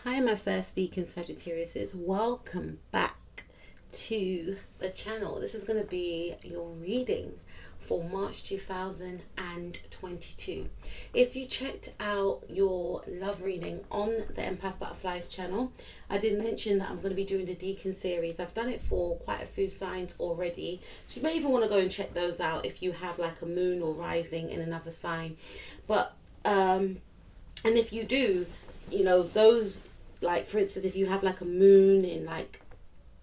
Hi, my first Deacan Sagittarius. Welcome back to the channel. This is going to be your reading for March 2022. If you checked out your love reading on the Empath Butterflies channel, I did mention that I'm going to be doing the Deacan series. I've done it for quite a few signs already, so you may even want to go and check those out if you have like a moon or rising in another sign. But and if you do, you know, those, like for instance, if you have like a moon in like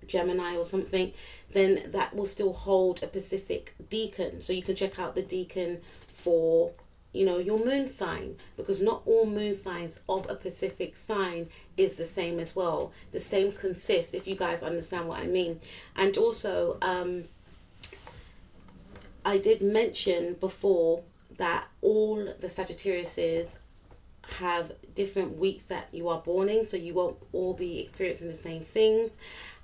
Gemini or something, then that will still hold a specific Deacan. So you can check out the Deacan for, you know, your moon sign, because not all moon signs of a specific sign is the same as well. The same consists, if you guys understand what I mean. And also, I did mention before that all the Sagittariuses have different weeks that you are born in, so you won't all be experiencing the same things,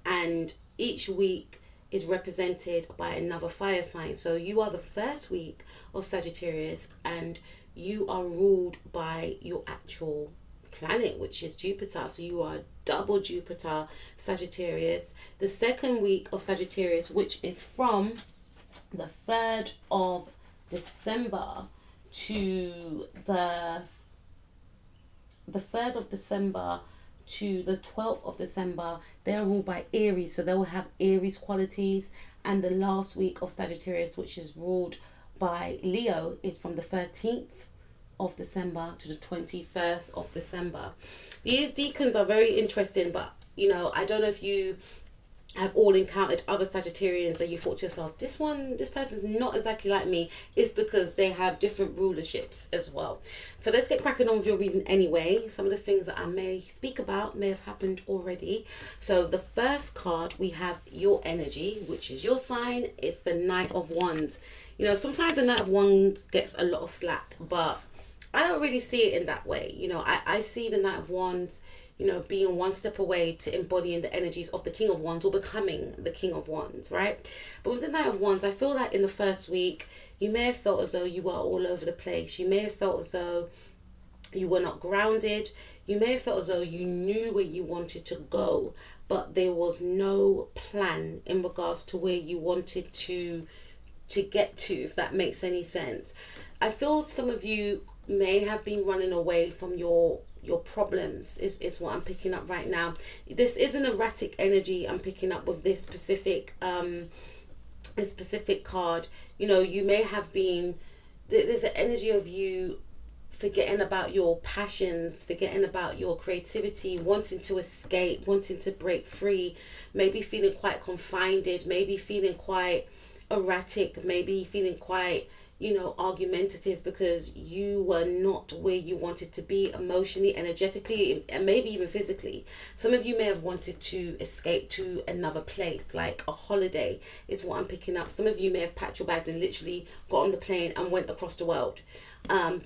and each week is represented by another fire sign. So you are the first week of Sagittarius and you are ruled by your actual planet, which is Jupiter. So you are double Jupiter Sagittarius. The second week of Sagittarius, which is from the 3rd of December to the 3rd of December to the 12th of December, they are ruled by Aries, so they will have Aries qualities. And the last week of Sagittarius, which is ruled by Leo, is from the 13th of December to the 21st of December. These Deacans are very interesting, but you know, I don't know if you have all encountered other Sagittarians and you thought to yourself, this person's not exactly like me. It's because they have different rulerships as well. So let's get cracking on with your reading anyway. Some of the things that I may speak about may have happened already. So the first card, we have your energy, which is your sign. It's the Knight of Wands. You know, sometimes the Knight of Wands gets a lot of slack, but I don't really see it in that way. You know, I see the Knight of Wands, you know, being one step away to embodying the energies of the King of Wands or becoming the King of Wands, right? But with the Knight of Wands, I feel like in the first week, you may have felt as though you were all over the place. You may have felt as though you were not grounded. You may have felt as though you knew where you wanted to go, but there was no plan in regards to where you wanted to get to, if that makes any sense. I feel some of you may have been running away from your problems is what I'm picking up right now. This is an erratic energy I'm picking up with this specific card. You know, you may have been, there's an energy of you forgetting about your passions, forgetting about your creativity, wanting to escape, wanting to break free, maybe feeling quite confined, maybe feeling quite erratic, maybe feeling quite, you know, argumentative because you were not where you wanted to be emotionally, energetically, and maybe even physically. Some of you may have wanted to escape to another place, like a holiday is what I'm picking up. Some of you may have packed your bags and literally got on the plane and went across the world.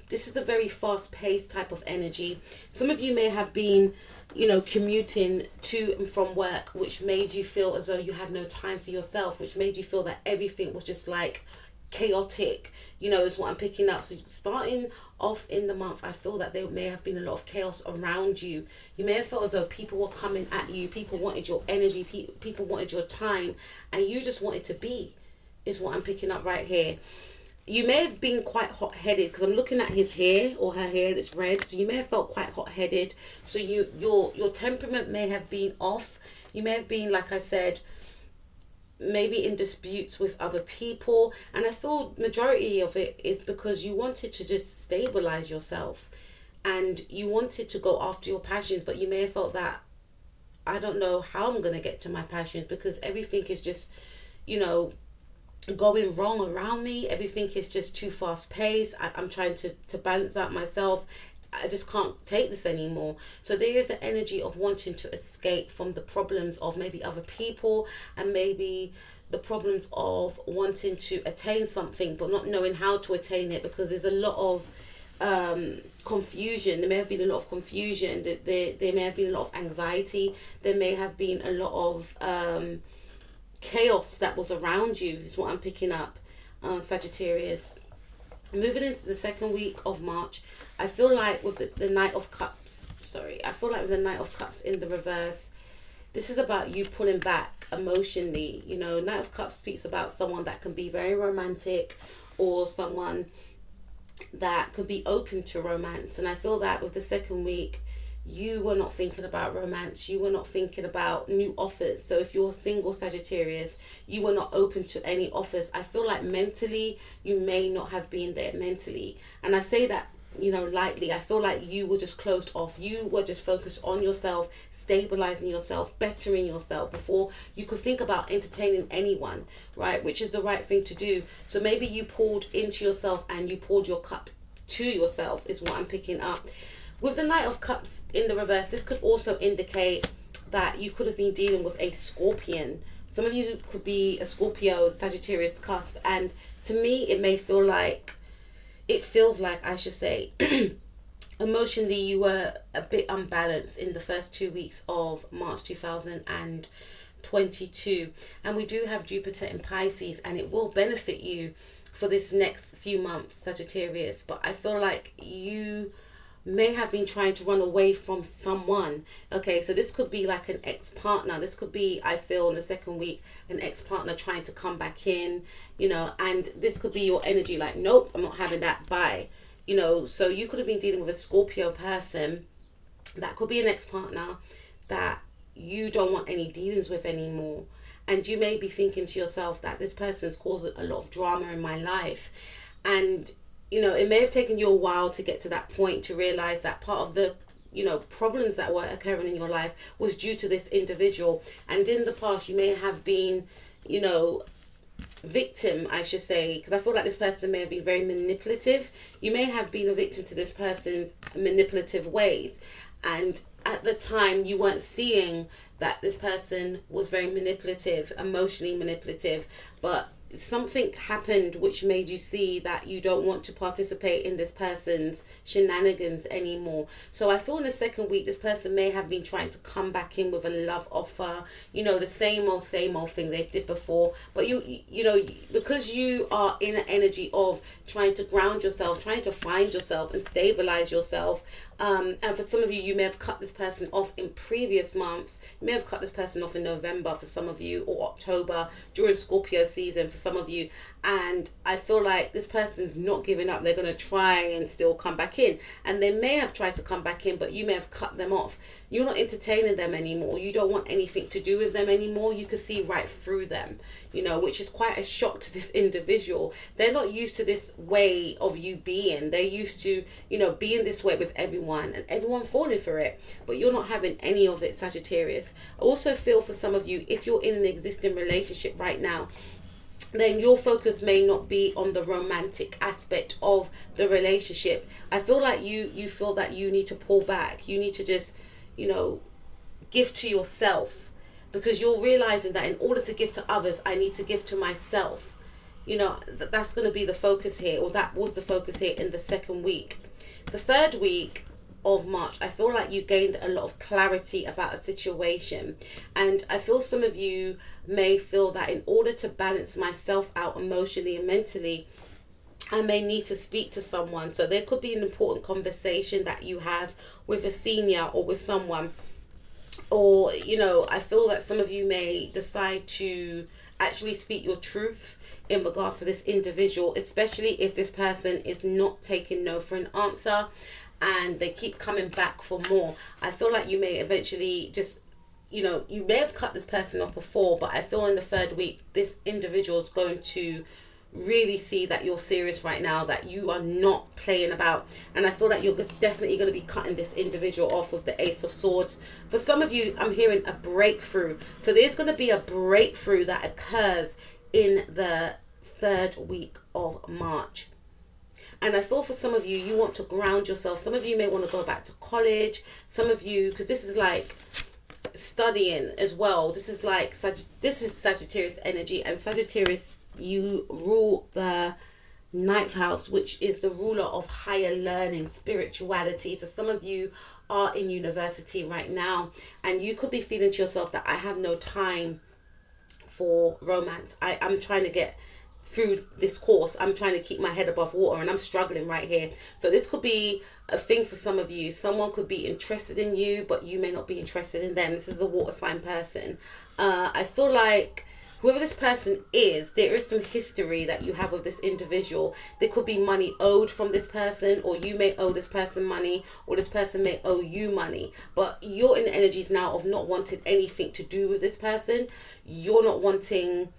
This is a very fast-paced type of energy. Some of you may have been, you know, commuting to and from work, which made you feel as though you had no time for yourself, which made you feel that everything was just like chaotic, you know, is what I'm picking up. So starting off in the month, I feel that there may have been a lot of chaos around you. You may have felt as though people were coming at you, people wanted your energy, people wanted your time, and you just wanted to be, is what I'm picking up right here. You may have been quite hot-headed, because I'm looking at his hair or her hair that's red, so you may have felt quite hot-headed. So your temperament may have been off. You may have been, like I said, maybe in disputes with other people, and I feel majority of it is because you wanted to just stabilize yourself and you wanted to go after your passions, but you may have felt that I don't know how I'm going to get to my passions because everything is just, you know, going wrong around me. Everything is just too fast paced. I'm trying to balance out myself. I just can't take this anymore. So there is an energy of wanting to escape from the problems of maybe other people, and maybe the problems of wanting to attain something but not knowing how to attain it, because there's a lot of confusion. There may have been a lot of confusion. There may have been a lot of anxiety. There may have been a lot of chaos that was around you, is what I'm picking up, Sagittarius. Moving into the second week of March, I feel like with the Knight of Cups, I feel like with the Knight of Cups in the reverse, this is about you pulling back emotionally. You know, Knight of Cups speaks about someone that can be very romantic, or someone that could be open to romance. And I feel that with the second week, you were not thinking about romance. You were not thinking about new offers. So if you're single Sagittarius, you were not open to any offers. I feel like mentally, you may not have been there mentally. And I say that, you know, lightly. I feel like you were just closed off. You were just focused on yourself, stabilizing yourself, bettering yourself before you could think about entertaining anyone, right? Which is the right thing to do. So maybe you poured into yourself and you poured your cup to yourself, is what I'm picking up. With the Knight of Cups in the reverse, this could also indicate that you could have been dealing with a Scorpion. Some of you could be a Scorpio, Sagittarius cusp. And to me, it feels like, I should say, emotionally you were a bit unbalanced in the first 2 weeks of March 2022. And we do have Jupiter in Pisces, and it will benefit you for this next few months, Sagittarius. But I feel like you may have been trying to run away from someone. Okay, so this could be like an ex-partner. This could be, I feel, in the second week, an ex-partner trying to come back in, you know, and this could be your energy like, nope, I'm not having that, bye. You know, so you could have been dealing with a Scorpio person. That could be an ex-partner that you don't want any dealings with anymore. And you may be thinking to yourself that this person's caused a lot of drama in my life. And you know, it may have taken you a while to get to that point, to realize that part of the, you know, problems that were occurring in your life was due to this individual. And in the past, you may have been, you know, victim, I should say, because I feel like this person may have been very manipulative. You may have been a victim to this person's manipulative ways. And at the time, you weren't seeing that this person was very manipulative, emotionally manipulative, but something happened which made you see that you don't want to participate in this person's shenanigans anymore. So I feel in the second week, this person may have been trying to come back in with a love offer, you know, the same old thing they did before. But you know, because you are in an energy of trying to ground yourself, trying to find yourself and stabilize yourself, and for some of you, you may have cut this person off in previous months. You may have cut this person off in November for some of you, or October during Scorpio season for some of you. And I feel like this person's not giving up. They're going to try and still come back in. And they may have tried to come back in, but you may have cut them off. You're not entertaining them anymore. You don't want anything to do with them anymore. You can see right through them, you know, which is quite a shock to this individual. They're not used to this way of you being. They're used to, you know, being this way with everyone and everyone falling for it. But you're not having any of it, Sagittarius. I also feel for some of you, if you're in an existing relationship right now, then your focus may not be on the romantic aspect of the relationship. I feel like you feel that you need to pull back. You need to just, you know, give to yourself, because you're realizing that in order to give to others, I need to give to myself. You know, that's going to be the focus here, or that was the focus here in the second week. The third week of March, I feel like you gained a lot of clarity about a situation, and I feel some of you may feel that in order to balance myself out emotionally and mentally, I may need to speak to someone. So there could be an important conversation that you have with a senior or with someone, or, you know, I feel that some of you may decide to actually speak your truth in regard to this individual, especially if this person is not taking no for an answer and they keep coming back for more. I feel like you may eventually just, you know, you may have cut this person off before, but I feel in the third week, this individual is going to really see that you're serious right now, that you are not playing about. And I feel that you're definitely going to be cutting this individual off with the Ace of Swords. For some of you, I'm hearing a breakthrough. So there's going to be a breakthrough that occurs in the third week of March. And I feel for some of you, you want to ground yourself. Some of you may want to go back to college. Some of you, because this is like studying as well. This is like, this is Sagittarius energy. And Sagittarius, you rule the ninth house, which is the ruler of higher learning, spirituality. So some of you are in university right now, and you could be feeling to yourself that I have no time for romance. I'm trying to get through this course. I'm trying to keep my head above water and I'm struggling right here. So this could be a thing for some of you. Someone could be interested in you, but you may not be interested in them. This is a water sign person. I feel like whoever this person is, there is some history that you have with this individual. There could be money owed from this person, or you may owe this person money, or this person may owe you money. But you're in the energies now of not wanting anything to do with this person. You're not wanting,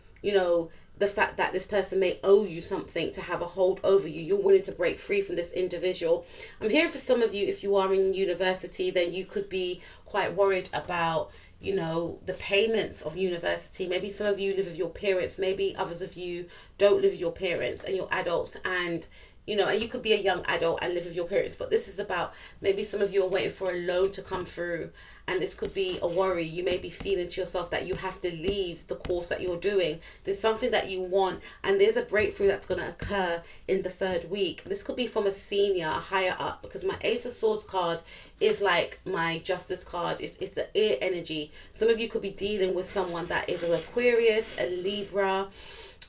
the fact that this person may owe you something to have a hold over you. You're willing to break free from this individual. I'm hearing for some of you, if you are in university, then you could be quite worried about the payments of university. Maybe some of you live with your parents. Maybe others of you don't live with your parents and you're adults, and and you could be a young adult and live with your parents. But this is about maybe some of you are waiting for a loan to come through, and this could be a worry. You may be feeling to yourself that you have to leave the course that you're doing. There's something that you want, and there's a breakthrough that's going to occur in the 3rd week. This could be from a senior, a higher up, because my Ace of Swords card is like my Justice card. It's the air energy. Some of you could be dealing with someone that is an Aquarius, a Libra,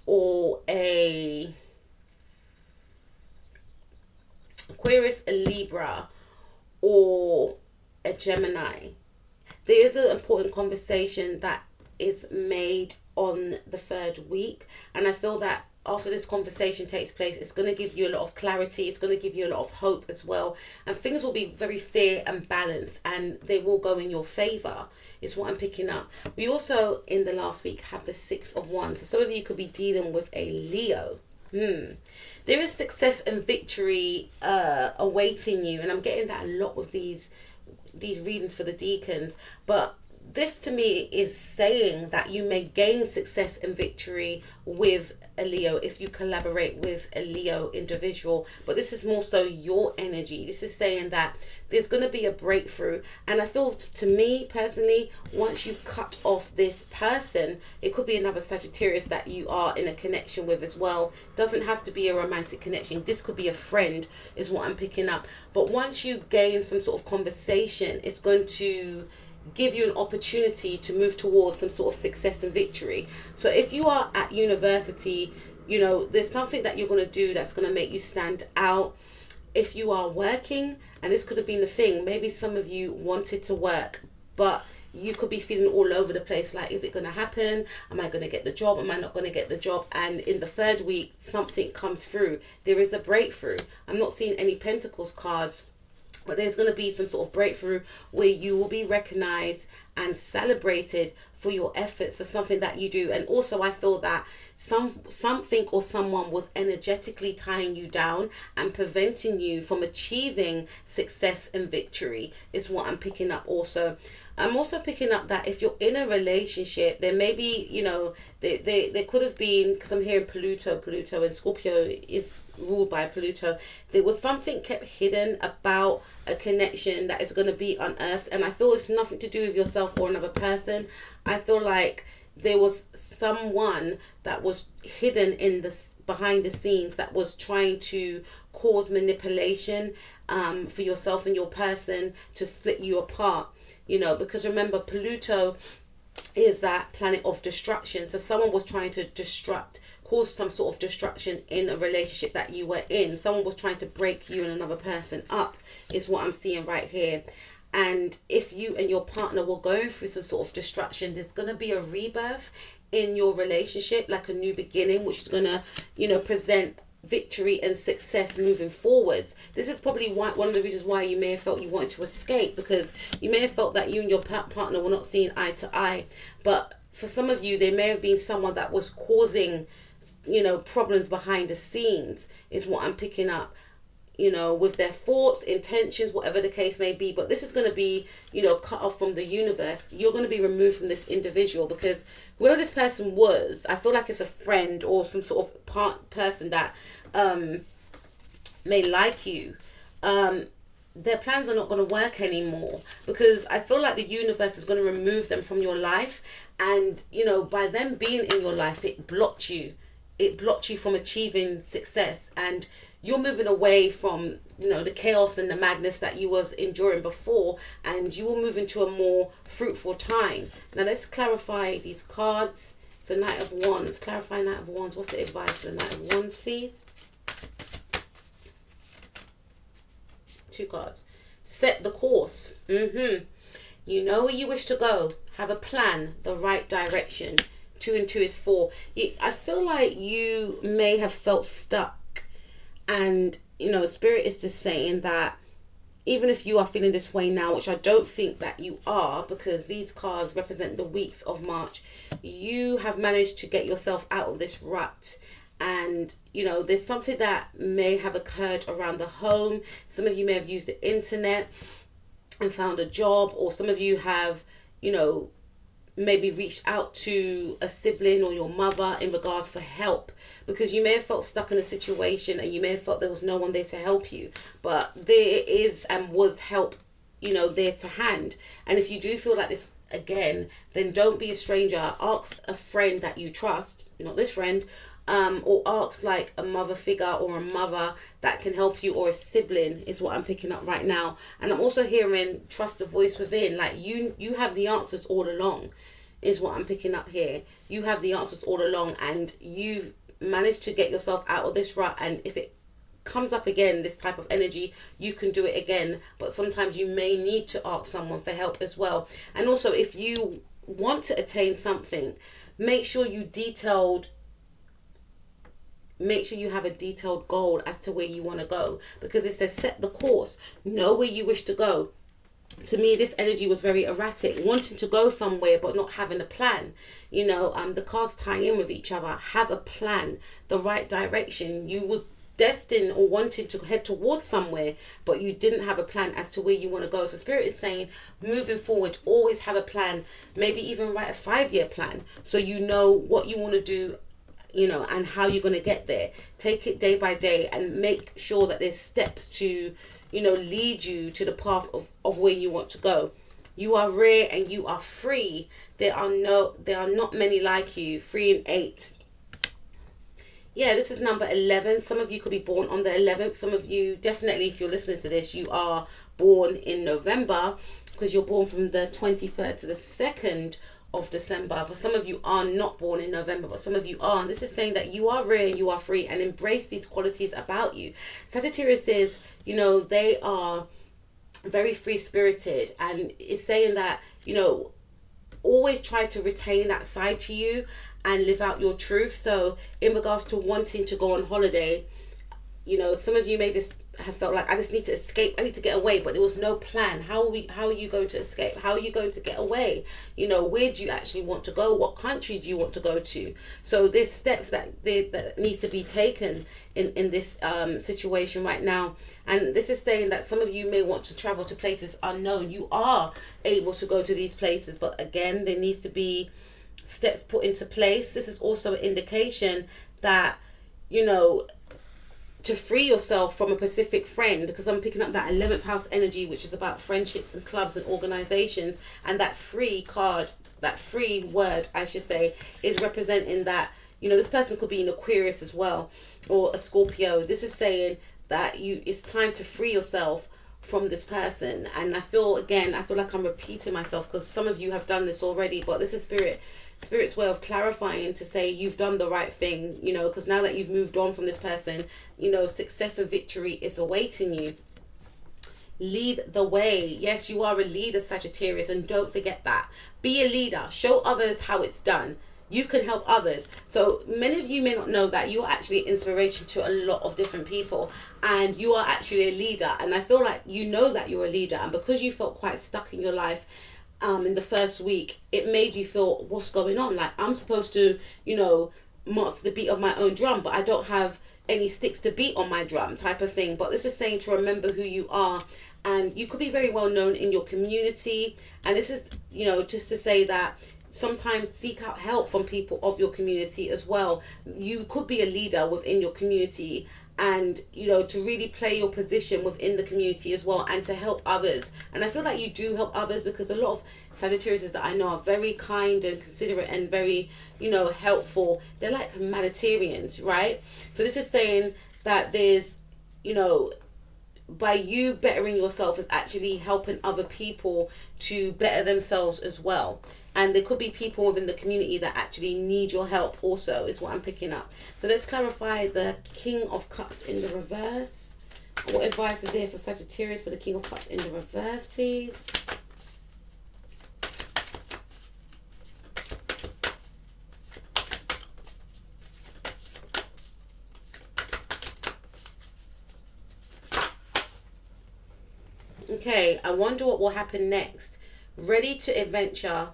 or a Libra, or a Gemini. There is an important conversation that is made on the 3rd week, and I feel that after this conversation takes place, it's going to give you a lot of clarity. It's going to give you a lot of hope as well, and things will be very fair and balanced, and they will go in your favor, is what I'm picking up. We also, in the last week, have the 6 of Wands. So some of you could be dealing with a Leo. There is success and victory awaiting you, and I'm getting that a lot with these readings for the Deacons. But this to me is saying that you may gain success and victory with a Leo if you collaborate with a Leo individual. But this is more so your energy. This is saying that there's going to be a breakthrough. And I feel, to me personally, once you cut off this person, it could be another Sagittarius that you are in a connection with as well. Doesn't have to be a romantic connection. This could be a friend, is what I'm picking up. But once you gain some sort of conversation, it's going to give you an opportunity to move towards some sort of success and victory. So if you are at university, there's something that you're going to do that's going to make you stand out. If you are working, and this could have been the thing, maybe some of you wanted to work, but you could be feeling all over the place, like, is it going to happen? Am I going to get the job? Am I not going to get the job? And in the 3rd week, something comes through. There is a breakthrough. I'm not seeing any Pentacles cards, but there's going to be some sort of breakthrough where you will be recognized and celebrated for your efforts, for something that you do. And also I feel that something or someone was energetically tying you down and preventing you from achieving success and victory, is what I'm picking up also. I'm also picking up that if you're in a relationship, there may be, there could have been, because I'm hearing Pluto and Scorpio is ruled by Pluto. There was something kept hidden about a connection that is going to be unearthed. And I feel it's nothing to do with yourself or another person. I feel like there was someone that was hidden in behind the scenes that was trying to cause manipulation for yourself and your person to split you apart. Because remember, Pluto is that planet of destruction. So someone was trying to cause some sort of destruction in a relationship that you were in. Someone was trying to break you and another person up, is what I'm seeing right here. And if you and your partner were going through some sort of destruction, there's going to be a rebirth in your relationship, like a new beginning, which is going to, present victory and success moving forwards. This is probably one of the reasons why you may have felt you wanted to escape, because you may have felt that you and your partner were not seeing eye to eye. But for some of you, there may have been someone that was causing, problems behind the scenes, is what I'm picking up. With their thoughts, intentions, whatever the case may be. But this is going to be, cut off from the universe. You're going to be removed from this individual, because whoever this person was, I feel like it's a friend or some sort of person that may like you. Their plans are not going to work anymore, because I feel like the universe is going to remove them from your life. And, by them being in your life, it blocked you. It blocked you from achieving success, and you're moving away from, the chaos and the madness that you was enduring before, and you will move into a more fruitful time. Now let's clarify these cards So Knight of Wands, clarify Knight of Wands. What's the advice for the Knight of Wands, please? 2 cards. Set the course. You know where you wish to go. Have a plan, the right direction. 2 and 2 is 4. I feel like you may have felt stuck. And, you know, Spirit is just saying that even if you are feeling this way now, which I don't think that you are, because these cards represent the weeks of March, you have managed to get yourself out of this rut. And, you know, there's something that may have occurred around the home. Some of you may have used the internet and found a job, or some of you have, you know, maybe reached out to a sibling or your mother in regards for help, because you may have felt stuck in a situation and you may have felt there was no one there to help you, but there is and was help, you know, there to hand. And if you do feel like this again, then don't be a stranger. Ask a friend that you trust, not this friend, or ask like a mother figure or a mother that can help you, or a sibling is what I'm picking up right now. And I'm also hearing trust the voice within, like you have the answers all along is what I'm picking up here. You have the answers all along, and you've managed to get yourself out of this rut. And if it comes up again, this type of energy, you can do it again, but sometimes you may need to ask someone for help as well. And also, if you want to attain something, make sure you have a detailed goal as to where you want to go, because it says set the course, know where you wish to go. To me, this energy was very erratic, wanting to go somewhere but not having a plan. You know, the cards tie in with each other. Have a plan, the right direction. You were destined or wanted to head towards somewhere, but you didn't have a plan as to where you want to go. So Spirit is saying, moving forward, always have a plan. Maybe even write a 5-year plan, so you know what you want to do, you know, and how you're going to get there. Take it day by day and make sure that there's steps to, you know, lead you to the path of where you want to go. You are rare and you are free. There are not many like you. 3 and 8. Yeah, this is number 11. Some of you could be born on the 11th. Some of you, definitely, if you're listening to this, you are born in November, because you're born from the 23rd to the 2nd of December. But some of you are not born in November, but some of you are. And this is saying that you are rare and you are free, and embrace these qualities about you. Sagittarius is, you know, they are very free spirited, and it's saying that, you know, always try to retain that side to you and live out your truth. So in regards to wanting to go on holiday, you know, some of you may just have felt like, I just need to escape, I need to get away, but there was no plan. How are you going to escape? How are you going to get away? You know, where do you actually want to go? What country do you want to go to? So there's steps that needs to be taken in this situation right now. And this is saying that some of you may want to travel to places unknown. You are able to go to these places, but again, there needs to be steps put into place. This is also an indication that, you know, to free yourself from a specific friend, because I'm picking up that 11th house energy, which is about friendships and clubs and organizations. And that free card, that free word, I should say, is representing that, you know, this person could be an Aquarius as well, or a Scorpio. This is saying that it's time to free yourself from this person. And I feel like I'm repeating myself, because some of you have done this already, but this is Spirit's way of clarifying to say you've done the right thing, you know, because now that you've moved on from this person, you know, success and victory is awaiting you. Lead the way. Yes, you are a leader, Sagittarius, and don't forget that. Be a leader. Show others how it's done. You can help others. So many of you may not know that you are actually inspiration to a lot of different people, and you are actually a leader. And I feel like you know that you're a leader, and because you felt quite stuck in your life in the first week, it made you feel, what's going on? Like, I'm supposed to, you know, march to the beat of my own drum, but I don't have any sticks to beat on my drum, type of thing. But this is saying to remember who you are, and you could be very well known in your community. And this is, you know, just to say that sometimes seek out help from people of your community as well. You could be a leader within your community, and, you know, to really play your position within the community as well, and to help others. And I feel like you do help others, because a lot of Sagittarius that I know are very kind and considerate and very, you know, helpful. They're like humanitarians, right? So this is saying that there's, you know, by you bettering yourself is actually helping other people to better themselves as well. And there could be people within the community that actually need your help also, is what I'm picking up. So let's clarify the King of Cups in the reverse. What advice is there for Sagittarius for the King of Cups in the reverse, please? Okay, I wonder what will happen next. Ready to adventure.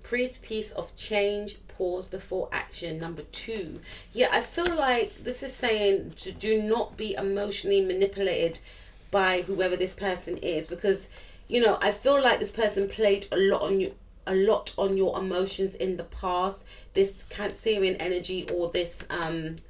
Priest, piece of change, pause before action. Number 2. Yeah, I feel like this is saying to do not be emotionally manipulated by whoever this person is, because, you know, I feel like this person played a lot on your emotions in the past. This Cancerian energy or this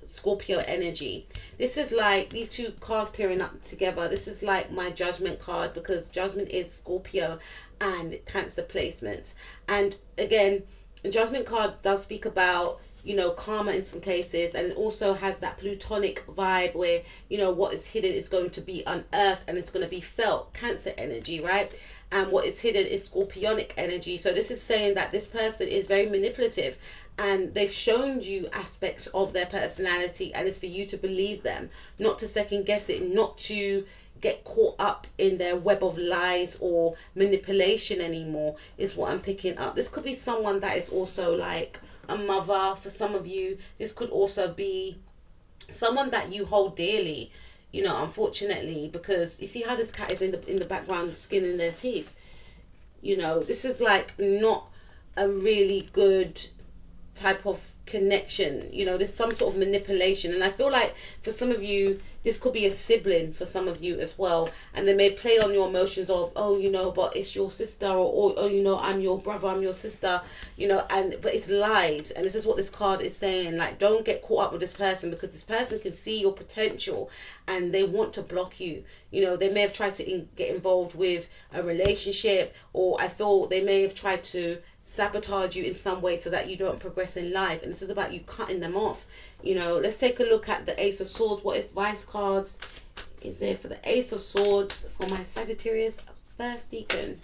Scorpio energy. This is like these two cards pairing up together. This is like my Judgment card, because Judgment is Scorpio and Cancer placements. And again, the Judgment card does speak about, you know, karma in some cases, and it also has that plutonic vibe where, you know, what is hidden is going to be unearthed and it's going to be felt. Cancer energy, right? And what is hidden is Scorpionic energy. So this is saying that this person is very manipulative, and they've shown you aspects of their personality, and it's for you to believe them, not to second guess it, not to get caught up in their web of lies or manipulation anymore, is what I'm picking up. This could be someone that is also like a mother for some of you. This could also be someone that you hold dearly, you know, unfortunately, because you see how this cat is in the background skinning their teeth. You know, this is like not a really good type of connection. You know, there's some sort of manipulation, and I feel like for some of you this could be a sibling for some of you as well, and they may play on your emotions of, oh, you know, but it's your sister, or oh, you know, I'm your brother, I'm your sister, you know, but it's lies. And this is what this card is saying, like, don't get caught up with this person, because this person can see your potential and they want to block you. You know, they may have tried to get involved with a relationship, or I feel they may have tried to sabotage you in some way so that you don't progress in life, and this is about you cutting them off. You know, let's take a look at the Ace of Swords. What advice cards is there for the Ace of Swords for my Sagittarius first Deacan?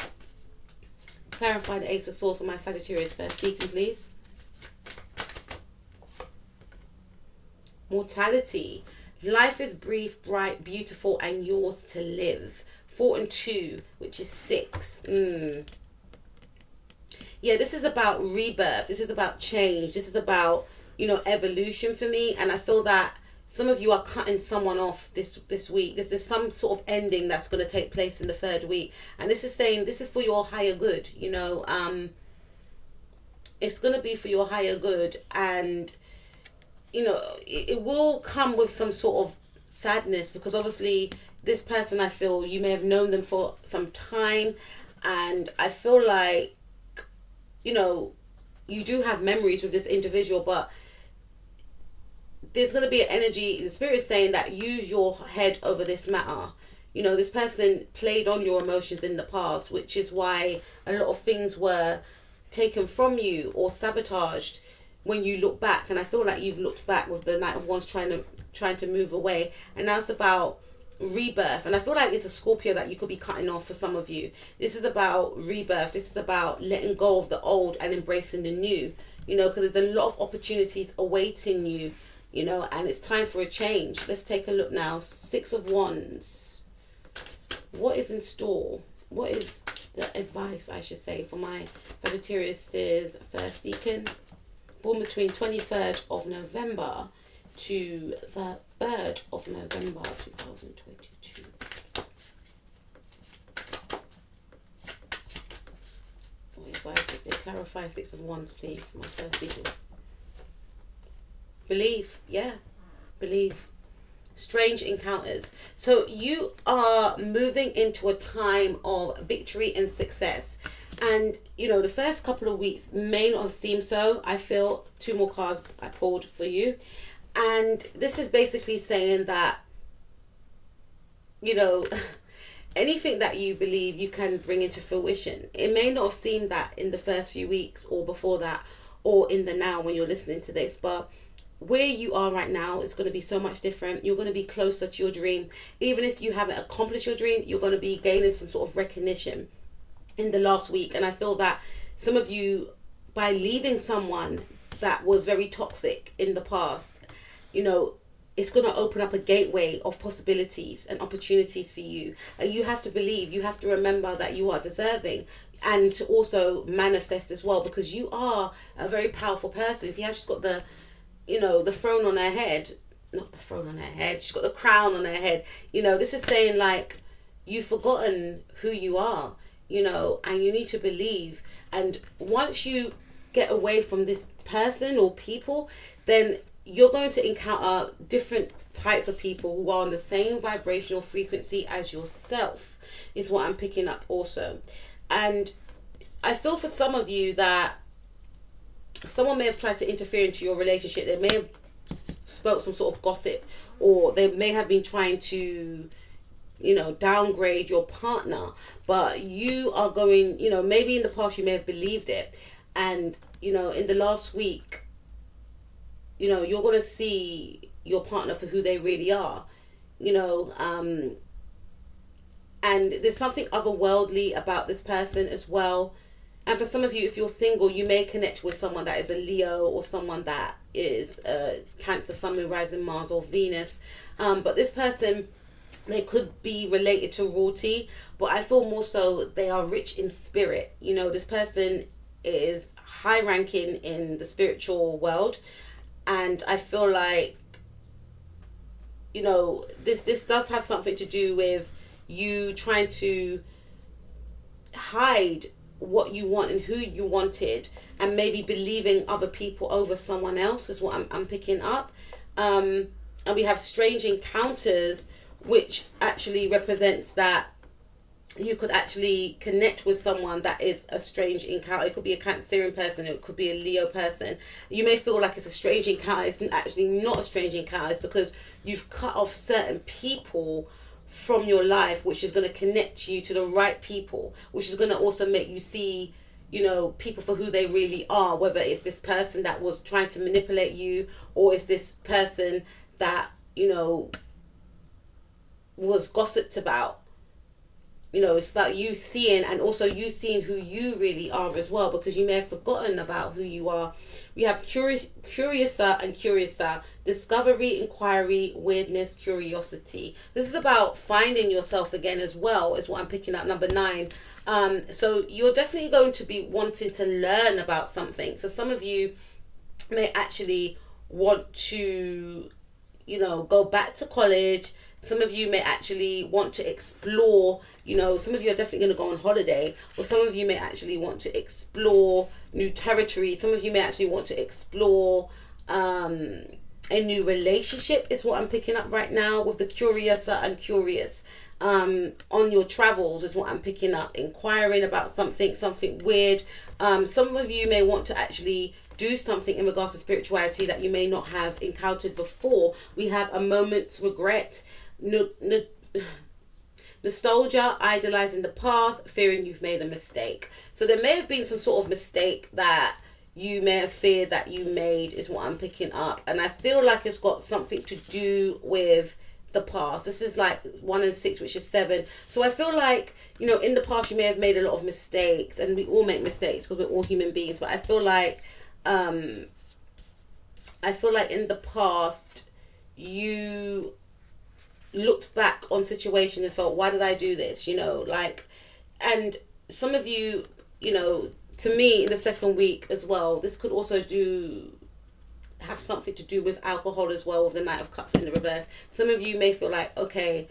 Clarify the Ace of Swords for my Sagittarius first Deacan, please. Mortality. Life is brief, bright, beautiful, and yours to live. 4 and 2, which is 6. Yeah, this is about rebirth. This is about change. This is about, you know, evolution for me. And I feel that some of you are cutting someone off this week. This is some sort of ending that's going to take place in the 3rd week. And this is saying this is for your higher good. You know, it's going to be for your higher good. And, you know, it will come with some sort of sadness, because obviously this person, I feel you may have known them for some time. And I feel like, you know, you do have memories with this individual, but there's going to be an energy, the spirit is saying that use your head over this matter. You know, this person played on your emotions in the past, which is why a lot of things were taken from you or sabotaged when you look back. And I feel like you've looked back with the Knight of Wands trying to move away. And now it's about rebirth, and I feel like it's a Scorpio that you could be cutting off for some of you. This is about rebirth. This is about letting go of the old and embracing the new, you know, because there's a lot of opportunities awaiting you, you know, and it's time for a change. Let's take a look now. 6 of Wands. What is in store? What is the advice, I should say, for my Sagittarius's first Deacan, born between 23rd of November to the 3rd of November 2022. What advice is there? Clarify 6 of Wands, please. My first Deacan. Believe, yeah, believe. Strange encounters. So you are moving into a time of victory and success. And, you know, the first couple of weeks may not have seemed so. I feel 2 more cards I pulled for you. And this is basically saying that, you know, anything that you believe you can bring into fruition. It may not have seemed that in the first few weeks or before that, or in the now when you're listening to this, but where you are right now is going to be so much different. You're going to be closer to your dream. Even if you haven't accomplished your dream, you're going to be gaining some sort of recognition in the last week. And I feel that some of you, by leaving someone that was very toxic in the past, you know, it's going to open up a gateway of possibilities and opportunities for you. And you have to believe, you have to remember that you are deserving, and to also manifest as well, because you are a very powerful person. See how she's got the, you know, the throne on her head. Not the throne on her head. She's got the crown on her head. You know, this is saying like, you've forgotten who you are, you know, and you need to believe. And once you get away from this person or people, then you're going to encounter different types of people who are on the same vibrational frequency as yourself, is what I'm picking up also. And I feel for some of you that someone may have tried to interfere into your relationship. They may have spoke some sort of gossip, or they may have been trying to, you know, downgrade your partner. But you are going, you know, maybe in the past you may have believed it. And, you know, in the last week, you know, you're going to see your partner for who they really are, you know, and there's something otherworldly about this person as well. And for some of you, if you're single, you may connect with someone that is a Leo, or someone that is a Cancer, Sun, Moon, Rising, Mars, or Venus. But this person, they could be related to royalty, but I feel more so they are rich in spirit. You know, this person is high ranking in the spiritual world. And I feel like, you know, this does have something to do with you trying to hide what you want and who you wanted, and maybe believing other people over someone else, is what I'm picking up. And we have strange encounters, which actually represents that you could actually connect with someone that is a strange encounter. It could be a Cancerian person, it could be a Leo person. You may feel like it's a strange encounter. It's actually not a strange encounter. It's because you've cut off certain people from your life, which is going to connect you to the right people, which is going to also make you see, you know, people for who they really are, whether it's this person that was trying to manipulate you, or it's this person that, you know, was gossiped about. You know, it's about you seeing, and also you seeing who you really are as well, because you may have forgotten about who you are. We have curiouser and curiouser, discovery, inquiry, weirdness, curiosity. This is about finding yourself again as well, is what I'm picking up, number 9. So you're definitely going to be wanting to learn about something. So some of you may actually want to, you know, go back to college. Some of you may actually want to explore, you know, some of you are definitely going to go on holiday, or some of you may actually want to explore new territory. Some of you may actually want to explore a new relationship, is what I'm picking up right now with the curiouser and curious. On your travels is what I'm picking up, inquiring about something weird. Some of you may want to actually do something in regards to spirituality that you may not have encountered before. We have a moment's regret, nostalgia, idolizing the past, fearing you've made a mistake. So there may have been some sort of mistake that you may have feared that you made, is what I'm picking up. And I feel like it's got something to do with the past. This is like 1 and 6, which is 7. So I feel like, you know, in the past you may have made a lot of mistakes, and we all make mistakes because we're all human beings. But I feel like in the past you looked back on situations and felt, why did I do this? You know, like, and some of you, you know, to me in the second week as well, this could also have something to do with alcohol as well, with the Knight of Cups in the reverse. Some of you may feel like, okay,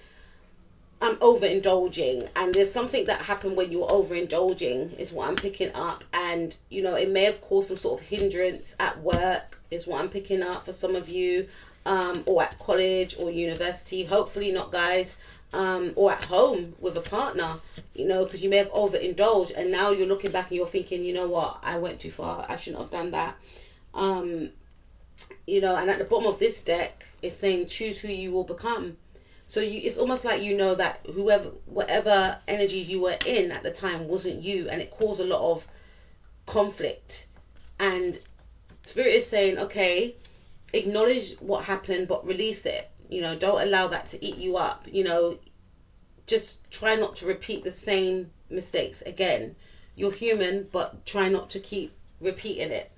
I'm overindulging, and there's something that happened when you were overindulging, is what I'm picking up. And, you know, it may have caused some sort of hindrance at work, is what I'm picking up for some of you, or at college or university. Hopefully not, guys. Or at home with a partner, you know, because you may have overindulged, and now you're looking back and you're thinking, you know what, I went too far, I shouldn't have done that. You know, and at the bottom of this deck, it's saying choose who you will become. So it's almost like, you know, that whatever energies you were in at the time wasn't you, and it caused a lot of conflict. And Spirit is saying, okay, acknowledge what happened, but release it. You know, don't allow that to eat you up. You know, just try not to repeat the same mistakes again. You're human, but try not to keep repeating it,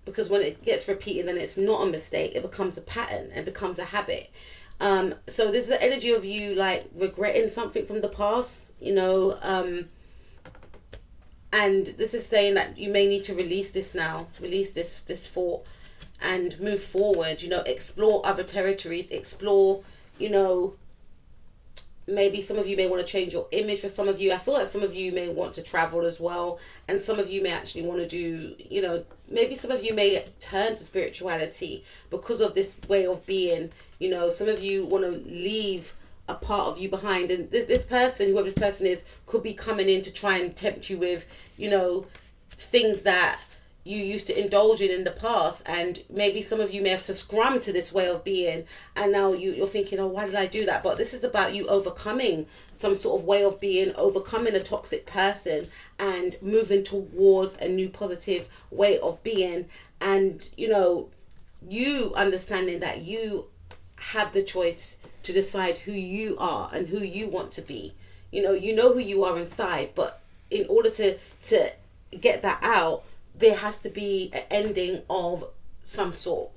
because when it gets repeated, then it's not a mistake. It becomes a pattern and becomes a habit. So there's the energy of you like regretting something from the past, you know, and this is saying that you may need to release this now, release this thought, and move forward. You know, explore other territories, explore, you know, maybe some of you may want to change your image. For some of you, I feel like some of you may want to travel as well, and some of you may actually want to do, you know, maybe some of you may turn to spirituality because of this way of being. You know, some of you want to leave a part of you behind, and this person, whoever this person is, could be coming in to try and tempt you with, you know, things that you used to indulge in the past. And maybe some of you may have succumbed to this way of being, and now you're thinking, oh, why did I do that? But this is about you overcoming some sort of way of being, overcoming a toxic person, and moving towards a new positive way of being. And, you know, you understanding that you have the choice to decide who you are and who you want to be. You know who you are inside, but in order to get that out, there has to be an ending of some sort,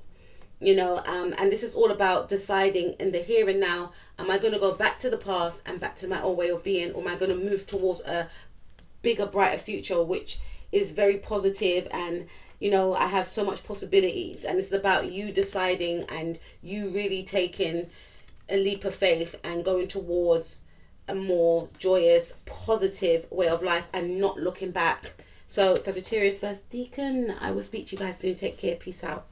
you know, and this is all about deciding in the here and now, am I going to go back to the past and back to my old way of being, or am I going to move towards a bigger, brighter future, which is very positive, and, you know, I have so much possibilities. And it's about you deciding and you really taking a leap of faith and going towards a more joyous, positive way of life and not looking back. So Sagittarius versus Deacan. I will speak to you guys soon. Take care. Peace out.